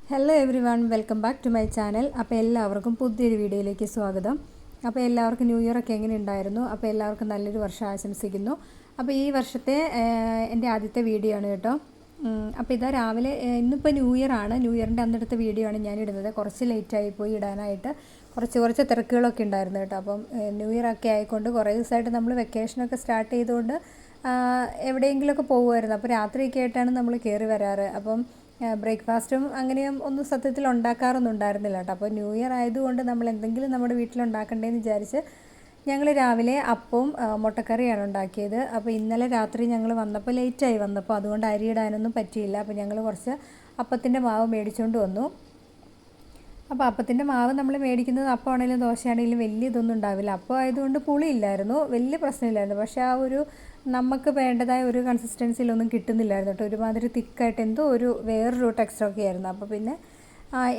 Hello everyone, welcome back to my channel. അപ്പോൾ എല്ലാവർക്കും പുതിയൊരു വീഡിയോയിലേക്ക് സ്വാഗതം. അപ്പോൾ എല്ലാവർക്കും ന്യൂ ഇയർ ഒക്കെ എങ്ങനെ ഉണ്ടായിരുന്നു? അപ്പോൾ എല്ലാവർക്കും നല്ലൊരു വർഷം ആശംസിക്കുന്നു. അപ്പോൾ ഈ വർഷത്തെ എൻ്റെ ആദ്യത്തെ വീഡിയോ ആണ് കേട്ടോ. അപ്പോൾ ഇതാ രാവിലെ ഇന്നിപ്പോൾ ന്യൂ ഇയർ ആണ്. ന്യൂ ഇയറിൻ്റെ അന്നെടുത്ത വീഡിയോ ആണ് ഞാൻ ഇടുന്നത്. കുറച്ച് ലേറ്റായി പോയി ഇടാനായിട്ട്, കുറച്ച് തിരക്കുകളൊക്കെ ഉണ്ടായിരുന്നു കേട്ടോ. അപ്പം ന്യൂ ഇയർ ഒക്കെ ആയിക്കൊണ്ട് കുറേ ദിവസമായിട്ട് നമ്മൾ വെക്കേഷനൊക്കെ സ്റ്റാർട്ട് ചെയ്തുകൊണ്ട് എവിടെയെങ്കിലുമൊക്കെ പോകുമായിരുന്നു. അപ്പോൾ രാത്രിയൊക്കെ ആയിട്ടാണ് നമ്മൾ കയറി വരാറ്. അപ്പം ബ്രേക്ക്ഫാസ്റ്റും അങ്ങനെയും ഒന്നും സത്യത്തിൽ ഉണ്ടാക്കാറൊന്നും ഉണ്ടായിരുന്നില്ല കേട്ടോ. അപ്പോൾ ന്യൂ ഇയർ ആയതുകൊണ്ട് നമ്മൾ എന്തെങ്കിലും നമ്മുടെ വീട്ടിലുണ്ടാക്കണ്ടേന്ന് വിചാരിച്ച് ഞങ്ങൾ രാവിലെ അപ്പവും മുട്ടക്കറിയാണ് ഉണ്ടാക്കിയത്. അപ്പോൾ ഇന്നലെ രാത്രി ഞങ്ങൾ വന്നപ്പോൾ ലേറ്റായി വന്നപ്പോൾ അതുകൊണ്ട് അരിയിടാനൊന്നും പറ്റിയില്ല. അപ്പോൾ ഞങ്ങൾ കുറച്ച് അപ്പത്തിൻ്റെ മാവ് മേടിച്ചുകൊണ്ട് വന്നു. അപ്പോൾ അപ്പത്തിൻ്റെ മാവ് നമ്മൾ മേടിക്കുന്നത് അപ്പമാണെങ്കിലും ദോശയാണെങ്കിലും വലിയ ഇതൊന്നും ഉണ്ടാവില്ല. അപ്പോൾ ആയതുകൊണ്ട് പുളിയില്ലായിരുന്നു, വലിയ പ്രശ്നമില്ലായിരുന്നു. പക്ഷേ ആ ഒരു നമുക്ക് വേണ്ടതായ ഒരു കൺസിസ്റ്റൻസിയിലൊന്നും കിട്ടുന്നില്ലായിരുന്നു കേട്ടോ. ഒരുമാതിരി തിക്കായിട്ട് എന്തോ വേറൊരു ടെക്സ്റ്ററൊക്കെ ആയിരുന്നു. അപ്പോൾ പിന്നെ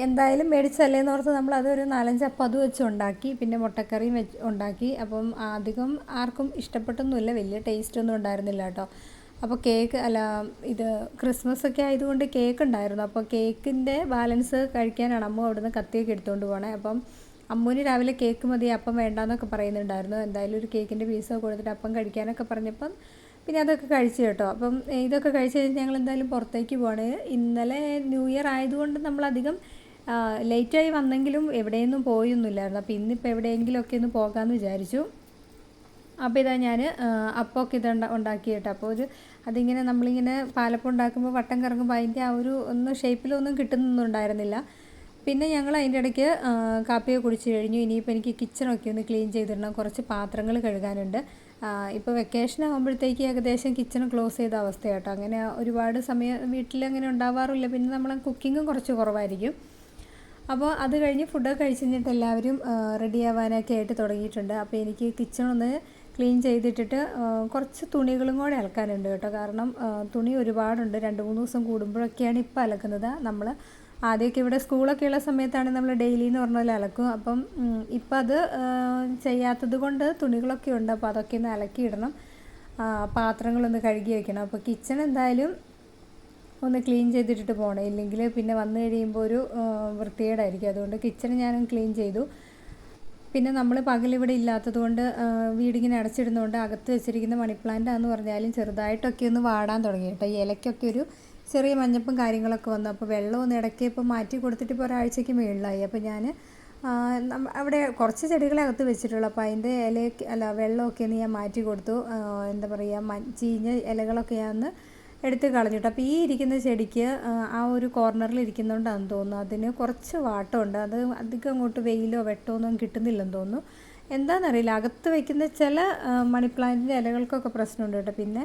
എന്തായാലും മേടിച്ചല്ലേന്ന് ഓർത്ത് നമ്മൾ അതൊരു 4-5 അപ്പം അത് വെച്ച് ഉണ്ടാക്കി. പിന്നെ മുട്ടക്കറിയും ഉണ്ടാക്കി. അപ്പം അധികം ആർക്കും ഇഷ്ടപ്പെട്ടൊന്നുമില്ല, വലിയ ടേസ്റ്റൊന്നും ഉണ്ടായിരുന്നില്ല കേട്ടോ. അപ്പോൾ ഇത് ക്രിസ്മസ് ഒക്കെ ആയതുകൊണ്ട് കേക്ക് ഉണ്ടായിരുന്നു. അപ്പോൾ കേക്കിൻ്റെ ബാലൻസ് കഴിക്കാനാണ് അമ്മ അവിടുന്ന് കത്തിയൊക്കെ എടുത്തുകൊണ്ട് പോകണേ. അപ്പം അമ്മൂന് രാവിലെ കേക്ക് മതി, അപ്പം വേണ്ടാന്നൊക്കെ പറയുന്നുണ്ടായിരുന്നു. എന്തായാലും ഒരു കേക്കിൻ്റെ പീസൊക്കെ കൊടുത്തിട്ട് അപ്പം കഴിക്കാനൊക്കെ പറഞ്ഞപ്പം പിന്നെ അതൊക്കെ കഴിച്ചു കേട്ടോ. അപ്പം ഇതൊക്കെ കഴിച്ച് കഴിഞ്ഞ് ഞങ്ങൾ എന്തായാലും പുറത്തേക്ക് പോവാണ്. ഇന്നലെ ന്യൂ ഇയർ ആയതുകൊണ്ട് നമ്മളധികം ലേറ്റായി വന്നെങ്കിലും എവിടെയൊന്നും പോയൊന്നുമില്ലായിരുന്നു. അപ്പോൾ ഇന്നിപ്പോൾ എവിടെയെങ്കിലുമൊക്കെ ഒന്ന് പോകാമെന്ന് വിചാരിച്ചു. അപ്പോൾ ഇതാ ഞാൻ അപ്പമൊക്കെ ഉണ്ടാക്കി കേട്ടോ. അപ്പോൾ അതിങ്ങനെ നമ്മളിങ്ങനെ പാലപ്പം ഉണ്ടാക്കുമ്പോൾ വട്ടം കറങ്ങുമ്പോൾ അതിൻ്റെ ആ ഒരു ഷേപ്പിലൊന്നും കിട്ടുന്നൊന്നുണ്ടായിരുന്നില്ല. പിന്നെ ഞങ്ങൾ അതിൻ്റെ ഇടയ്ക്ക് കാപ്പിയൊക്കെ കുടിച്ച് കഴിഞ്ഞു. ഇനിയിപ്പോൾ എനിക്ക് കിച്ചണൊക്കെ ഒന്ന് ക്ലീൻ ചെയ്തിടണം, കുറച്ച് പാത്രങ്ങൾ കഴുകാനുണ്ട്. ഇപ്പോൾ വെക്കേഷൻ ആകുമ്പോഴത്തേക്ക് ഏകദേശം കിച്ചൺ ക്ലോസ് ചെയ്ത അവസ്ഥ കേട്ടോ. അങ്ങനെ ഒരുപാട് സമയം വീട്ടിലങ്ങനെ ഉണ്ടാവാറില്ല. പിന്നെ നമ്മൾ കുക്കിങ്ങും കുറച്ച് കുറവായിരിക്കും. അപ്പോൾ അത് കഴിഞ്ഞ് ഫുഡൊക്കെ കഴിച്ച് കഴിഞ്ഞിട്ട് എല്ലാവരും റെഡി ആവാനൊക്കെ ആയിട്ട് തുടങ്ങിയിട്ടുണ്ട്. അപ്പോൾ എനിക്ക് കിച്ചണൊന്ന് ക്ലീൻ ചെയ്തിട്ടിട്ട് കുറച്ച് തുണികളും കൂടെ അലക്കാനുണ്ട് കേട്ടോ. കാരണം തുണി ഒരുപാടുണ്ട്. 2-3 ദിവസം കൂടുമ്പോഴൊക്കെയാണ് ഇപ്പോൾ അലക്കുന്നത്. നമ്മൾ ആദ്യമൊക്കെ ഇവിടെ സ്കൂളൊക്കെ ഉള്ള സമയത്താണ് നമ്മൾ ഡെയിലി എന്ന് പറഞ്ഞാൽ അലക്കും. അപ്പം ഇപ്പം അത് ചെയ്യാത്തത് കൊണ്ട് തുണികളൊക്കെ ഉണ്ട്. അപ്പോൾ അതൊക്കെ ഒന്ന് അലക്കിയിടണം, പാത്രങ്ങളൊന്ന് കഴുകി വയ്ക്കണം. അപ്പോൾ കിച്ചൺ എന്തായാലും ഒന്ന് ക്ലീൻ ചെയ്തിട്ടിട്ട് പോകണം, ഇല്ലെങ്കിൽ പിന്നെ വന്നു കഴിയുമ്പോൾ ഒരു വൃത്തികേടായിരിക്കും. അതുകൊണ്ട് കിച്ചൺ ഞാനും ക്ലീൻ ചെയ്തു. പിന്നെ നമ്മൾ പകലിവിടെ ഇല്ലാത്തത് കൊണ്ട് വീടിങ്ങനെ അടച്ചിടുന്നതുകൊണ്ട് അകത്ത് വെച്ചിരിക്കുന്ന മണി പ്ലാന്റ് ആണെന്ന് പറഞ്ഞാലും ചെറുതായിട്ടൊക്കെ ഒന്ന് വാടാൻ തുടങ്ങി കേട്ടോ. ഈ ഇലയ്ക്കൊക്കെ ഒരു ചെറിയ മഞ്ഞപ്പും കാര്യങ്ങളൊക്കെ വന്നു. അപ്പോൾ വെള്ളം ഒന്ന് ഇടയ്ക്ക് ഇപ്പോൾ മാറ്റി കൊടുത്തിട്ട് ഇപ്പോൾ ഒരാഴ്ചയ്ക്ക് മുകളിലായി. അപ്പോൾ ഞാൻ അവിടെ കുറച്ച് ചെടികളെ അകത്ത് വെച്ചിട്ടുള്ളൂ. അപ്പോൾ അതിൻ്റെ വെള്ളമൊക്കെ ഒന്ന് ഞാൻ മാറ്റി കൊടുത്തു. എന്താ പറയുക, ചീഞ്ഞ ഇലകളൊക്കെ ഞാൻ എടുത്ത് കളഞ്ഞിട്ട്. അപ്പോൾ ഈ ഇരിക്കുന്ന ചെടിക്ക് ആ ഒരു കോർണറിൽ ഇരിക്കുന്നതുകൊണ്ടാണെന്ന് തോന്നുന്നു അതിന് കുറച്ച് വാട്ടമുണ്ട്. അത് അധികം അങ്ങോട്ട് വെയിലോ വെട്ടമൊന്നും കിട്ടുന്നില്ലെന്ന് തോന്നുന്നു. എന്താണെന്നറിയില്ല, അകത്ത് വയ്ക്കുന്ന ചില മണി പ്ലാന്റിൻ്റെ ഇലകൾക്കൊക്കെ പ്രശ്നമുണ്ട് കേട്ടോ. പിന്നെ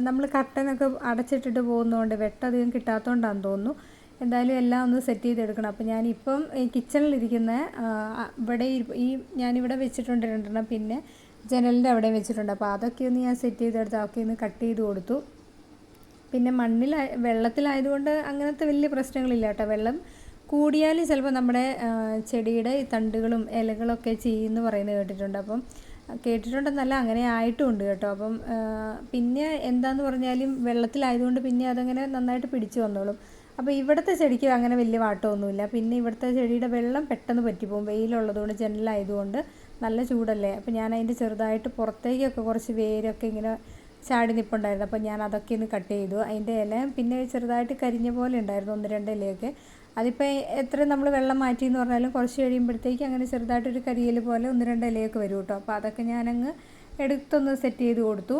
നമ്മൾ കർട്ടനൊക്കെ അടച്ചിട്ടിട്ട് പോകുന്നതുകൊണ്ട് വെട്ടം അധികം കിട്ടാത്തതുകൊണ്ടാണെന്ന് തോന്നുന്നു. എന്തായാലും എല്ലാം ഒന്ന് സെറ്റ് ചെയ്തെടുക്കണം. അപ്പോൾ ഞാനിപ്പം ഈ കിച്ചണിലിരിക്കുന്ന ഇവിടെ ഞാനിവിടെ വെച്ചിട്ടുണ്ട് 2 പിന്നെ ജനലിൻ്റെ അവിടെ വെച്ചിട്ടുണ്ട്. അപ്പോൾ അതൊക്കെ ഒന്ന് ഞാൻ സെറ്റ് ചെയ്തെടുത്ത് അതൊക്കെ ഒന്ന് കട്ട് ചെയ്ത് കൊടുത്തു. പിന്നെ വെള്ളത്തിലായതുകൊണ്ട് അങ്ങനത്തെ വലിയ പ്രശ്നങ്ങളില്ല കേട്ടോ. വെള്ളം കൂടിയാലും ചിലപ്പോൾ നമ്മുടെ ചെടിയുടെ ഈ തണ്ടുകളും ഇലകളൊക്കെ ചെയ്യുമെന്ന് പറയുന്നത് കേട്ടിട്ടുണ്ട്. അപ്പം കേട്ടിട്ടുണ്ടെന്നല്ല, അങ്ങനെ ആയിട്ടുമുണ്ട് കേട്ടോ. അപ്പം പിന്നെ എന്താന്ന് പറഞ്ഞാലും വെള്ളത്തിലായതുകൊണ്ട് പിന്നെ അതങ്ങനെ നന്നായിട്ട് പിടിച്ചു വന്നോളും. അപ്പോൾ ഇവിടുത്തെ ചെടിക്ക് അങ്ങനെ വലിയ വാട്ടമൊന്നുമില്ല. പിന്നെ ഇവിടുത്തെ ചെടിയുടെ വെള്ളം പെട്ടെന്ന് പറ്റിപ്പോകും, വെയിലുള്ളതുകൊണ്ട് ജനലായതുകൊണ്ട് നല്ല ചൂടല്ലേ. അപ്പോൾ ഞാൻ അതിൻ്റെ ചെറുതായിട്ട് പുറത്തേക്കൊക്കെ കുറച്ച് വേരൊക്കെ ഇങ്ങനെ ചാടി നിൽപ്പുണ്ടായിരുന്നു. അപ്പോൾ ഞാൻ അതൊക്കെ ഒന്ന് കട്ട് ചെയ്തു. അതിൻ്റെ ഇല പിന്നെ ചെറുതായിട്ട് കരിഞ്ഞ പോലെ ഉണ്ടായിരുന്നു, 1-2 ഇലയൊക്കെ. അതിപ്പോൾ എത്ര നമ്മൾ വെള്ളം മാറ്റി എന്ന് പറഞ്ഞാലും കുറച്ച് കഴിയുമ്പോഴത്തേക്ക് അങ്ങനെ ചെറുതായിട്ടൊരു കരിയൽ പോലെ 1-2 ഇലയൊക്കെ വരും കേട്ടോ. അപ്പോൾ അതൊക്കെ ഞാനങ്ങ് എടുത്തൊന്ന് സെറ്റ് ചെയ്ത് കൊടുത്തു.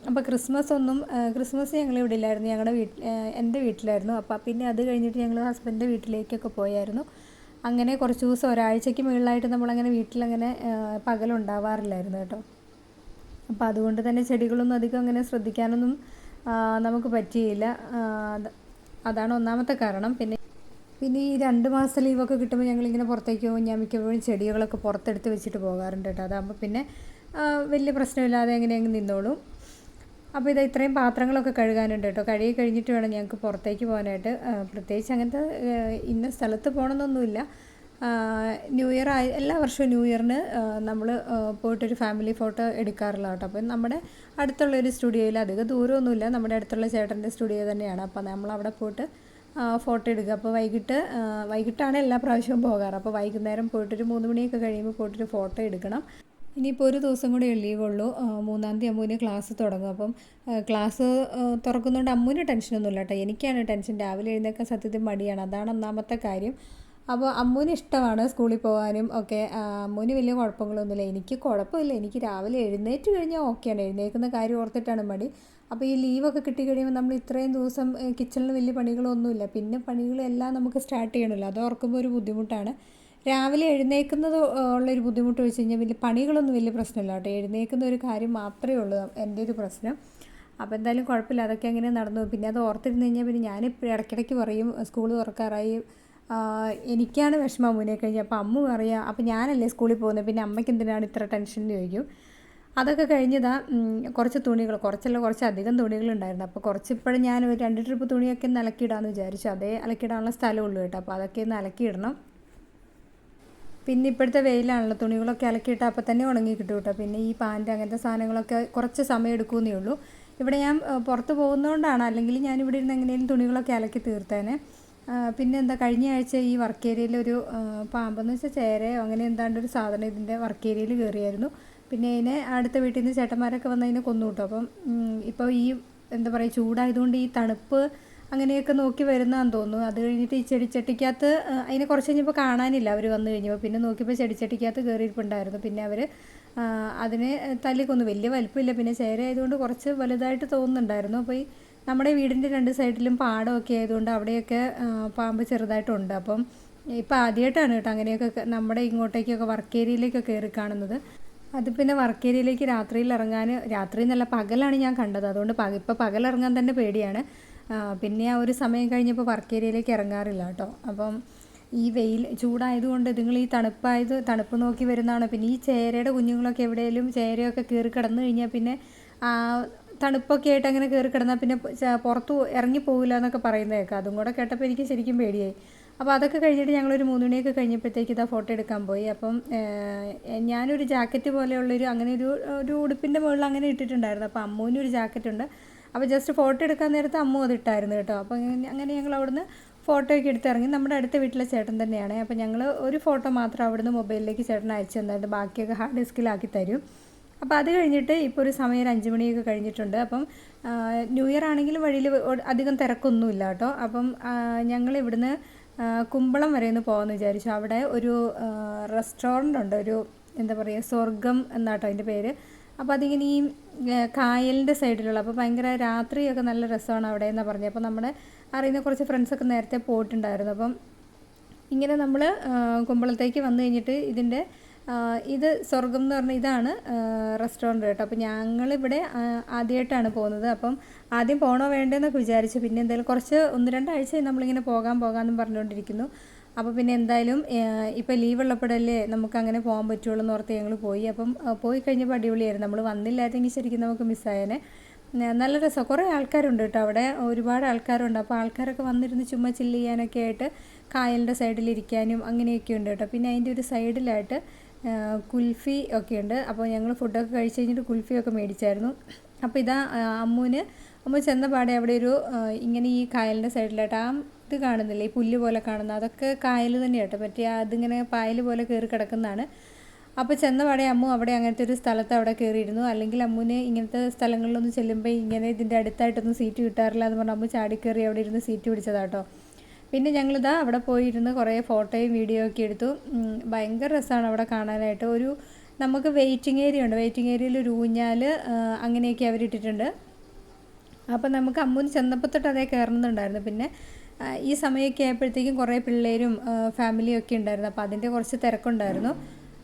അപ്പോൾ ക്രിസ്മസ് ഞങ്ങളിവിടെ ഇല്ലായിരുന്നു, എൻ്റെ വീട്ടിലായിരുന്നു. അപ്പോൾ പിന്നെ അത് കഴിഞ്ഞിട്ട് ഞങ്ങൾ ഹസ്ബൻഡിൻ്റെ വീട്ടിലേക്കൊക്കെ പോയായിരുന്നു. അങ്ങനെ കുറച്ച് ദിവസം ഒരാഴ്ചയ്ക്ക് മുകളിലായിട്ട് നമ്മളങ്ങനെ വീട്ടിലങ്ങനെ പകലുണ്ടാവാറില്ലായിരുന്നു കേട്ടോ. അപ്പോൾ അതുകൊണ്ട് തന്നെ ചെടികളൊന്നും അധികം അങ്ങനെ ശ്രദ്ധിക്കാനൊന്നും നമുക്ക് പറ്റിയില്ല. അതാണ് ഒന്നാമത്തെ കാരണം. പിന്നെ ഈ 2 മാസം ലീവൊക്കെ കിട്ടുമ്പോൾ ഞങ്ങളിങ്ങനെ പുറത്തേക്ക് പോകും. ഞാൻ മിക്കപ്പോഴും ചെടികളൊക്കെ പുറത്തെടുത്ത് വെച്ചിട്ട് പോകാറുണ്ട് കേട്ടോ. അതാകുമ്പോൾ പിന്നെ വലിയ പ്രശ്നമില്ലാതെ അങ്ങ് നിന്നോളും. അപ്പോൾ ഇത്രയും പാത്രങ്ങളൊക്കെ കഴുകാനുണ്ട് കേട്ടോ. കഴുകി കഴിഞ്ഞിട്ട് വേണം ഞങ്ങൾക്ക് പുറത്തേക്ക് പോകാനായിട്ട്. പ്രത്യേകിച്ച് അങ്ങനത്തെ ഇന്ന സ്ഥലത്ത് പോകണമെന്നൊന്നുമില്ല. എല്ലാ വർഷവും ന്യൂ ഇയറിന് നമ്മൾ പോയിട്ടൊരു ഫാമിലി ഫോട്ടോ എടുക്കാറുള്ള കേട്ടോ. അപ്പം നമ്മുടെ അടുത്തുള്ളൊരു സ്റ്റുഡിയോയിൽ, അധികം ദൂരമൊന്നുമില്ല, നമ്മുടെ അടുത്തുള്ള ചേട്ടൻ്റെ സ്റ്റുഡിയോ തന്നെയാണ്. അപ്പോൾ നമ്മൾ അവിടെ പോയിട്ട് ഫോട്ടോ എടുക്കുക. അപ്പോൾ വൈകിട്ടാണ് എല്ലാ പ്രാവശ്യവും പോകാറ്. അപ്പോൾ വൈകുന്നേരം പോയിട്ടൊരു 3 മണിയൊക്കെ കഴിയുമ്പോൾ പോയിട്ടൊരു ഫോട്ടോ എടുക്കണം. ഇനിയിപ്പോൾ ഒരു ദിവസം കൂടെ ലീവുള്ളൂ. 3-ാം തീയതി അമ്മൂന് ക്ലാസ് തുടങ്ങും. അപ്പം ക്ലാസ് തുറക്കുന്നതുകൊണ്ട് അമ്മൂന് ടെൻഷനൊന്നുമില്ല കേട്ടോ. എനിക്കാണ് ടെൻഷൻ. രാവിലെ എഴുന്നേൽക്കാൻ സത്യത്തിൽ മടിയാണ്. അതാണ് ഒന്നാമത്തെ കാര്യം. അപ്പോൾ അമ്മൂന് ഇഷ്ടമാണ് സ്കൂളിൽ പോകാനും ഒക്കെ. അമ്മൂന് വലിയ കുഴപ്പങ്ങളൊന്നുമില്ല. എനിക്ക് കുഴപ്പമില്ല. എനിക്ക് രാവിലെ എഴുന്നേറ്റ് കഴിഞ്ഞാൽ ഓക്കെയാണ്. എഴുന്നേൽക്കുന്ന കാര്യം ഓർത്തിട്ടാണ് മടി. അപ്പോൾ ഈ ലീവൊക്കെ കിട്ടിക്കഴിയുമ്പോൾ നമ്മൾ ഇത്രയും ദിവസം കിച്ചണിൽ വലിയ പണികളൊന്നുമില്ല. പിന്നെ പണികളെല്ലാം നമുക്ക് സ്റ്റാർട്ട് ചെയ്യണമല്ലോ. അത് ഓർക്കുമ്പോൾ ഒരു ബുദ്ധിമുട്ടാണ്. രാവിലെ എഴുന്നേൽക്കുന്നത് ഉള്ളൊരു ബുദ്ധിമുട്ട് വെച്ച് കഴിഞ്ഞാൽ വലിയ പണികളൊന്നും വലിയ പ്രശ്നമില്ല കേട്ടോ. എഴുന്നേൽക്കുന്ന ഒരു കാര്യം മാത്രമേ ഉള്ളൂ എൻ്റെ ഒരു പ്രശ്നം. അപ്പോൾ എന്തായാലും കുഴപ്പമില്ല. അതൊക്കെ അങ്ങനെ നടന്നു. പിന്നെ അത് ഓർത്തിരുന്ന് കഴിഞ്ഞാൽ പിന്നെ ഞാനിപ്പോൾ ഇടയ്ക്കിടയ്ക്ക് പറയും സ്കൂൾ തുറക്കാറായി, എനിക്കാണ് വിഷമം മുന്നേ കഴിഞ്ഞാൽ. അപ്പോൾ അമ്മ പറയാം, അപ്പോൾ ഞാനല്ലേ സ്കൂളിൽ പോകുന്നത്, പിന്നെ അമ്മയ്ക്ക് എന്തിനാണ് ഇത്ര ടെൻഷൻ എന്ന് ചോദിക്കും. അതൊക്കെ കഴിഞ്ഞതാ കുറച്ച് തുണികൾ, കുറച്ചധികം തുണികളുണ്ടായിരുന്നു. അപ്പോൾ ഇപ്പോഴും ഞാൻ ഒരു 2 ട്രിപ്പ് തുണിയൊക്കെ ഒന്ന് അലക്കിയിടാമെന്ന് വിചാരിച്ചു. അതേ അലക്കിയിടാനുള്ള സ്ഥലമുള്ളൂ കേട്ടോ. അപ്പോൾ അതൊക്കെ ഒന്ന് അലക്കിയിടണം. പിന്നെ ഇപ്പോഴത്തെ വെയിലാണല്ലോ, തുണികളൊക്കെ അലക്കിയിട്ട് അപ്പോൾ തന്നെ ഉണങ്ങി കിട്ടും കേട്ടോ. പിന്നെ ഈ പാൻറ്റ് അങ്ങനത്തെ സാധനങ്ങളൊക്കെ കുറച്ച് സമയം എടുക്കുമെന്നേ ഉള്ളൂ. ഇവിടെ ഞാൻ പുറത്ത് പോകുന്നതുകൊണ്ടാണ്, അല്ലെങ്കിൽ ഞാനിവിടെ ഇരുന്ന് എങ്ങനെയും തുണികളൊക്കെ അലക്കി തീർത്തേനെ. പിന്നെ എന്താ, കഴിഞ്ഞ ആഴ്ച ഈ വർക്ക് ഏരിയയിലൊരു പാമ്പെന്ന് വെച്ചാൽ ചേരയോ അങ്ങനെ എന്താണ്ടൊരു സാധനം ഇതിൻ്റെ വർക്ക് ഏരിയയിൽ കയറിയായിരുന്നു. പിന്നെ അതിനെ അടുത്ത വീട്ടിൽ നിന്ന് ചേട്ടന്മാരൊക്കെ വന്ന് അതിനെ കൊന്നു കിട്ടും. അപ്പം ഇപ്പോൾ ഈ എന്താ പറയുക, ചൂടായതുകൊണ്ട് ഈ തണുപ്പ് അങ്ങനെയൊക്കെ നോക്കി വരുന്നതാണെന്ന് തോന്നുന്നു. അത് കഴിഞ്ഞിട്ട് ഈ ചെടിച്ചട്ടിക്കകത്ത് അതിനെ കുറച്ച് കഴിഞ്ഞപ്പോൾ കാണാനില്ല അവർ വന്നു കഴിഞ്ഞപ്പോൾ. പിന്നെ നോക്കിയപ്പോൾ ചെടിച്ചട്ടിക്കകത്ത് കയറിയിട്ടുണ്ടായിരുന്നു. പിന്നെ അവർ അതിനെ തല്ലിക്കൊന്നു. വലിയ വലിപ്പമില്ല, പിന്നെ ചേര ആയതുകൊണ്ട് കുറച്ച് വലുതായിട്ട് തോന്നുന്നുണ്ടായിരുന്നു. അപ്പോൾ ഈ നമ്മുടെ വീടിൻ്റെ 2 സൈഡിലും പാടമൊക്കെ ആയതുകൊണ്ട് അവിടെയൊക്കെ പാമ്പ് ചെറുതായിട്ടുണ്ട്. അപ്പം ഇപ്പം ആദ്യമായിട്ടാണ് കേട്ടോ അങ്ങനെയൊക്കെ നമ്മുടെ ഇങ്ങോട്ടേക്കൊക്കെ വർക്ക് ഏരിയയിലേക്കൊക്കെ കയറി കാണുന്നത്. അത് പിന്നെ വർക്ക് ഏരിയയിലേക്ക് രാത്രിയിൽ ഇറങ്ങാൻ, രാത്രി എന്നല്ല പകലാണ് ഞാൻ കണ്ടത്. അതുകൊണ്ട് ഇപ്പോൾ പകലിറങ്ങാൻ തന്നെ പേടിയാണ്. പിന്നെ ആ ഒരു സമയം കഴിഞ്ഞപ്പോൾ വർക്ക് ഏരിയയിലേക്ക് ഇറങ്ങാറില്ല കേട്ടോ. അപ്പം ഈ വെയിൽ ചൂടായതുകൊണ്ട് നിങ്ങൾ ഈ തണുപ്പ് നോക്കി വരുന്നതാണ്. പിന്നെ ഈ ചേരയുടെ കുഞ്ഞുങ്ങളൊക്കെ എവിടെയെങ്കിലും ചേരയൊക്കെ കയറി കിടന്നു കഴിഞ്ഞാൽ പിന്നെ തണുപ്പൊക്കെ ആയിട്ട് അങ്ങനെ കയറി കിടന്നാൽ പിന്നെ പുറത്ത് ഇറങ്ങി പോകില്ല എന്നൊക്കെ പറയുന്നത് കേൾക്കാം. അതും കൂടെ കേട്ടപ്പോൾ എനിക്ക് ശരിക്കും പേടിയായി. അപ്പോൾ അതൊക്കെ കഴിഞ്ഞിട്ട് ഞങ്ങളൊരു 3 മണിയൊക്കെ കഴിഞ്ഞപ്പോഴത്തേക്ക് ഇതാ ഫോട്ടോ എടുക്കാൻ പോയി. അപ്പം ഞാനൊരു ജാക്കറ്റ് പോലെയുള്ളൊരു അങ്ങനെ ഒരു ഉടുപ്പിൻ്റെ മുകളിൽ അങ്ങനെ ഇട്ടിട്ടുണ്ടായിരുന്നു. അപ്പോൾ അമ്മൂനൊരു ജാക്കറ്റ് ഉണ്ട്. അപ്പോൾ ജസ്റ്റ് ഫോട്ടോ എടുക്കാൻ നേരത്ത് അമ്മു അത് ഇട്ടായിരുന്നു കേട്ടോ. അപ്പോൾ അങ്ങനെ ഞങ്ങൾ അവിടുന്ന് ഫോട്ടോയൊക്കെ എടുത്തിറങ്ങി. നമ്മുടെ അടുത്ത വീട്ടിലെ ചേട്ടൻ തന്നെയാണ്. അപ്പോൾ ഞങ്ങൾ ഒരു ഫോട്ടോ മാത്രം അവിടുന്ന് മൊബൈലിലേക്ക് ചേട്ടൻ അയച്ചു തന്നിട്ട് ബാക്കിയൊക്കെ ഹാർഡ് ഡിസ്കിലാക്കി തരും. അപ്പോൾ അത് കഴിഞ്ഞിട്ട് ഇപ്പോൾ ഒരു സമയം 5 മണിയൊക്കെ കഴിഞ്ഞിട്ടുണ്ട്. അപ്പം ന്യൂ ഇയർ ആണെങ്കിലും വഴിയിൽ അധികം തിരക്കൊന്നുമില്ല കേട്ടോ. അപ്പം ഞങ്ങൾ ഇവിടുന്ന് കുമ്പളം വരെ ഒന്ന് പോകാമെന്ന് വിചാരിച്ചു. അവിടെ ഒരു റെസ്റ്റോറൻ്റ് ഉണ്ട്, ഒരു എന്താ പറയുക, സ്വർഗം എന്നാട്ടോ അതിൻ്റെ പേര്. അപ്പോൾ അതിങ്ങനെ ഈ കായലിൻ്റെ സൈഡിലുള്ള, അപ്പോൾ ഭയങ്കര രാത്രിയൊക്കെ നല്ല രസമാണ് അവിടെ എന്നാണ് പറഞ്ഞത്. അപ്പോൾ നമ്മുടെ അറിയുന്ന കുറച്ച് ഫ്രണ്ട്സൊക്കെ നേരത്തെ പോയിട്ടുണ്ടായിരുന്നു. അപ്പം ഇങ്ങനെ നമ്മൾ കുമ്പളത്തേക്ക് വന്നു കഴിഞ്ഞിട്ട് ഇതിൻ്റെ ഇത് സ്വർഗം എന്ന് പറഞ്ഞാൽ ഇതാണ് റെസ്റ്റോറൻറ്റ് കേട്ടോ. അപ്പോൾ ഞങ്ങളിവിടെ ആദ്യമായിട്ടാണ് പോകുന്നത്. അപ്പം ആദ്യം പോകണോ വേണ്ടതെന്നൊക്കെ വിചാരിച്ചു. പിന്നെ എന്തായാലും കുറച്ച് 1-2 ആഴ്ച നമ്മളിങ്ങനെ പോകാമെന്നും പറഞ്ഞുകൊണ്ടിരിക്കുന്നു. അപ്പോൾ പിന്നെ എന്തായാലും ഇപ്പോൾ ലീവ് ഉള്ളപ്പോഴല്ലേ നമുക്ക് അങ്ങനെ പോകാൻ പറ്റുള്ളൂ എന്ന് ഓർത്ത് ഞങ്ങൾ പോയി. അപ്പം പോയി കഴിഞ്ഞപ്പോൾ അടിപൊളിയായിരുന്നു. നമ്മൾ വന്നില്ലായിരുന്നെങ്കിൽ ശരിക്കും നമുക്ക് മിസ്സായേനെ. നല്ല രസം. കുറേ ആൾക്കാരുണ്ട് കേട്ടോ അവിടെ, ഒരുപാട് ആൾക്കാരുണ്ട്. അപ്പോൾ ആൾക്കാരൊക്കെ വന്നിരുന്ന് ചുമ്മാ ചില്ല് ചെയ്യാനൊക്കെ ആയിട്ട് കായലിൻ്റെ സൈഡിലിരിക്കാനും അങ്ങനെയൊക്കെ ഉണ്ട് കേട്ടോ. പിന്നെ അതിൻ്റെ ഒരു സൈഡിലായിട്ട് കുൽഫി ഒക്കെ ഉണ്ട്. അപ്പോൾ ഞങ്ങൾ ഫുഡൊക്കെ കഴിച്ച് കഴിഞ്ഞിട്ട് കുൽഫിയൊക്കെ മേടിച്ചായിരുന്നു. അപ്പോൾ ഇതാ അമ്മ ചെന്ന പാടെ അവിടെ ഒരു ഇങ്ങനെ ഈ കായലിൻ്റെ സൈഡിലായിട്ട് ഇത് കാണുന്നില്ല, ഈ പുല്ല് പോലെ കാണുന്ന, അതൊക്കെ കായൽ തന്നെയാട്ടോ. മറ്റേ അതിങ്ങനെ പായൽ പോലെ കയറി കിടക്കുന്നതാണ്. അപ്പോൾ ചെന്ന പാടെ അവിടെ അങ്ങനത്തെ ഒരു സ്ഥലത്ത് അവിടെ കയറിയിരുന്നു. അല്ലെങ്കിൽ അമ്മുവിന് ഇങ്ങനത്തെ സ്ഥലങ്ങളിലൊന്നും ചെല്ലുമ്പോൾ ഇങ്ങനെ ഇതിൻ്റെ അടുത്തായിട്ടൊന്നും സീറ്റ് കിട്ടാറില്ല എന്ന് പറഞ്ഞാൽ അമ്മ ചാടിക്കയറി അവിടെ ഇരുന്ന് സീറ്റ് പിടിച്ചതാട്ടോ. പിന്നെ ഞങ്ങളിതാ അവിടെ പോയിരുന്ന് കുറേ ഫോട്ടോയും വീഡിയോ ഒക്കെ എടുത്തു. ഭയങ്കര രസമാണ് അവിടെ കാണാനായിട്ട്. നമുക്ക് വെയിറ്റിംഗ് ഏരിയ ഉണ്ട്. വെയിറ്റിംഗ് ഏരിയയിൽ ഒരു ഊഞ്ഞാൽ അങ്ങനെയൊക്കെ അവരിട്ടിട്ടുണ്ട്. അപ്പോൾ നമുക്ക് അമ്മൂന് ചെന്നപ്പോൾ തൊട്ട് അതേ കയറുന്നുണ്ടായിരുന്നു. പിന്നെ ഈ സമയമൊക്കെ ആയപ്പോഴത്തേക്കും കുറേ പിള്ളേരും ഫാമിലിയൊക്കെ ഉണ്ടായിരുന്നു. അപ്പോൾ അതിൻ്റെ കുറച്ച് തിരക്കുണ്ടായിരുന്നു.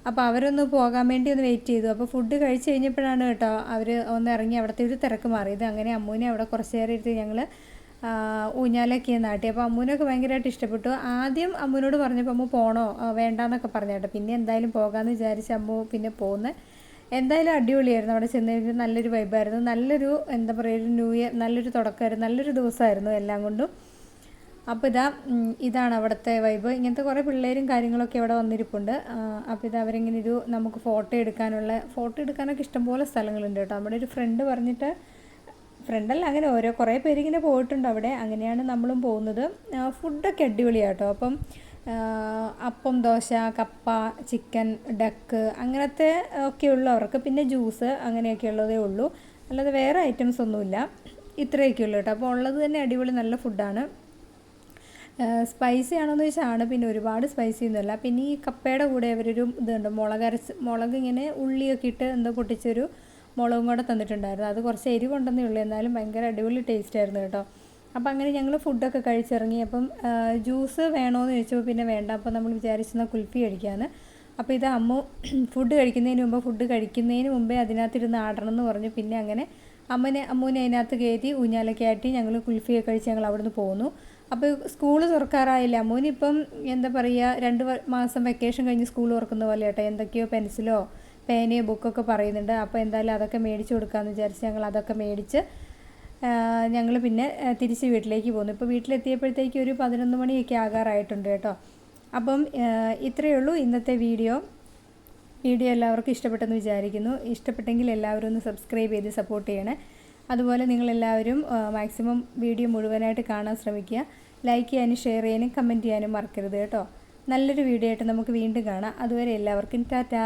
അപ്പോൾ അവരൊന്ന് പോകാൻ വേണ്ടി ഒന്ന് വെയിറ്റ് ചെയ്തു. അപ്പോൾ ഫുഡ് കഴിച്ച് കഴിഞ്ഞപ്പോഴാണ് കേട്ടോ അവർ ഒന്ന് ഇറങ്ങി അവിടുത്തെ ഒരു തിരക്ക് മാറിയത്. അങ്ങനെ അമ്മൂനെ അവിടെ കുറച്ച് നേരം ഇരുത്തി ഞങ്ങൾ ഊഞ്ഞാലൊക്കെ നാട്ടി. അപ്പോൾ അമ്മൂനൊക്കെ ഭയങ്കരമായിട്ട് ഇഷ്ടപ്പെട്ടു. ആദ്യം അമ്മൂനോട് പറഞ്ഞപ്പോൾ അമ്മു പോകണോ വേണ്ടാന്നൊക്കെ പറഞ്ഞു കേട്ടോ. പിന്നെ എന്തായാലും പോകാമെന്ന് വിചാരിച്ച് അമ്മു പിന്നെ പോകുന്നത്. എന്തായാലും അടിപൊളിയായിരുന്നു. അവിടെ ചെന്ന് കഴിഞ്ഞാൽ നല്ലൊരു വൈബായിരുന്നു. നല്ലൊരു എന്താ പറയുക, ഒരു ന്യൂ ഇയർ നല്ലൊരു തുടക്കമായിരുന്നു. നല്ലൊരു ദിവസമായിരുന്നു എല്ലാം കൊണ്ടും. അപ്പോൾ ഇതാണ് അവിടുത്തെ വൈബ്. ഇങ്ങനത്തെ കുറേ പിള്ളേരും കാര്യങ്ങളൊക്കെ ഇവിടെ വന്നിരിപ്പുണ്ട്. അപ്പോൾ അവരിങ്ങനെ നമുക്ക് ഫോട്ടോ എടുക്കാനൊക്കെ ഇഷ്ടംപോലെ സ്ഥലങ്ങളുണ്ട് കേട്ടോ. നമ്മുടെ ഒരു ഫ്രണ്ട് പറഞ്ഞിട്ട് ഫ്രണ്ടല്ല, അങ്ങനെ കുറേ പേരിങ്ങനെ പോയിട്ടുണ്ട് അവിടെ. അങ്ങനെയാണ് നമ്മളും പോകുന്നത്. ഫുഡൊക്കെ അടിപൊളിയാട്ടോ. അപ്പം അപ്പം, ദോശ, കപ്പ, ചിക്കൻ, ഡക്ക് അങ്ങനത്തെ ഒക്കെ ഉള്ളൂ അവർക്ക്. പിന്നെ ജ്യൂസ് അങ്ങനെയൊക്കെ ഉള്ളതേ ഉള്ളൂ, അല്ലാതെ വേറെ ഐറ്റംസ് ഒന്നുമില്ല. ഇത്രയൊക്കെ ഉള്ളൂ കേട്ടോ. അപ്പോൾ ഉള്ളത് തന്നെ അടിപൊളി നല്ല ഫുഡാണ്. സ്പൈസി ആണോയെന്ന് ചോദിച്ചാൽ ആണ്. പിന്നെ ഒരുപാട് സ്പൈസി ഒന്നുമല്ല. പിന്നെ ഈ കപ്പയുടെ കൂടെ അവരൊരു ഇതുണ്ട്, മുളക് ഇങ്ങനെ ഉള്ളിയൊക്കെ ഇട്ട് എന്തോ പൊട്ടിച്ചൊരു മുളകും കൂടെ തന്നിട്ടുണ്ടായിരുന്നു. അത് കുറച്ച് എരിവുണ്ടെന്നേ ഉള്ളൂ, എന്നാലും ഭയങ്കര അടിപൊളി ടേസ്റ്റ് ആയിരുന്നു കേട്ടോ. അപ്പോൾ അങ്ങനെ ഞങ്ങൾ ഫുഡൊക്കെ കഴിച്ചിറങ്ങി. അപ്പം ജ്യൂസ് വേണമെന്ന് ചോദിച്ചപ്പോൾ പിന്നെ വേണ്ട. അപ്പോൾ നമ്മൾ വിചാരിച്ചെന്നാൽ കുൽഫി കഴിക്കാമെന്ന്. അപ്പോൾ ഇത് അമ്മു ഫുഡ് കഴിക്കുന്നതിന് മുമ്പേ അതിനകത്തിരുന്ന് ആടണം എന്ന് പറഞ്ഞു. പിന്നെ അങ്ങനെ അമ്മൂനെ അതിനകത്ത് കയറ്റി ഊഞ്ഞാലൊക്കെ ആട്ടി ഞങ്ങൾ കുൽഫിയൊക്കെ കഴിച്ച് ഞങ്ങൾ അവിടെ നിന്ന് പോന്നു. അപ്പോൾ സ്കൂള് തുറക്കാറായില്ല. അമ്മൂനിപ്പം എന്താ പറയുക, 2 മാസം വെക്കേഷൻ കഴിഞ്ഞ് സ്കൂൾ തുറക്കുന്ന പോലെ കേട്ടോ. എന്തൊക്കെയോ പെൻസിലോ പേനയോ ബുക്കൊക്കെ പറയുന്നുണ്ട്. അപ്പോൾ എന്തായാലും അതൊക്കെ മേടിച്ച് കൊടുക്കാമെന്ന് വിചാരിച്ച് ഞങ്ങൾ അതൊക്കെ മേടിച്ച് ഞങ്ങൾ പിന്നെ തിരിച്ച് വീട്ടിലേക്ക് പോന്നു. ഇപ്പോൾ വീട്ടിലെത്തിയപ്പോഴത്തേക്ക് ഒരു 11 മണിയൊക്കെ ആകാറായിട്ടുണ്ട് കേട്ടോ. അപ്പം ഇത്രയേ ഉള്ളൂ ഇന്നത്തെ വീഡിയോ എല്ലാവർക്കും ഇഷ്ടപ്പെട്ടെന്ന് വിചാരിക്കുന്നു. ഇഷ്ടപ്പെട്ടെങ്കിൽ എല്ലാവരും ഒന്ന് സബ്സ്ക്രൈബ് ചെയ്ത് സപ്പോർട്ട് ചെയ്യണേ. അതുപോലെ നിങ്ങളെല്ലാവരും മാക്സിമം വീഡിയോ മുഴുവനായിട്ട് കാണാൻ ശ്രമിക്കുക. ലൈക്ക് ചെയ്യാനും ഷെയർ ചെയ്യാനും കമൻറ്റ് ചെയ്യാനും മറക്കരുത് കേട്ടോ. നല്ലൊരു വീഡിയോ ആയിട്ട് നമുക്ക് വീണ്ടും കാണാം. അതുവരെ എല്ലാവർക്കും ടാറ്റാ.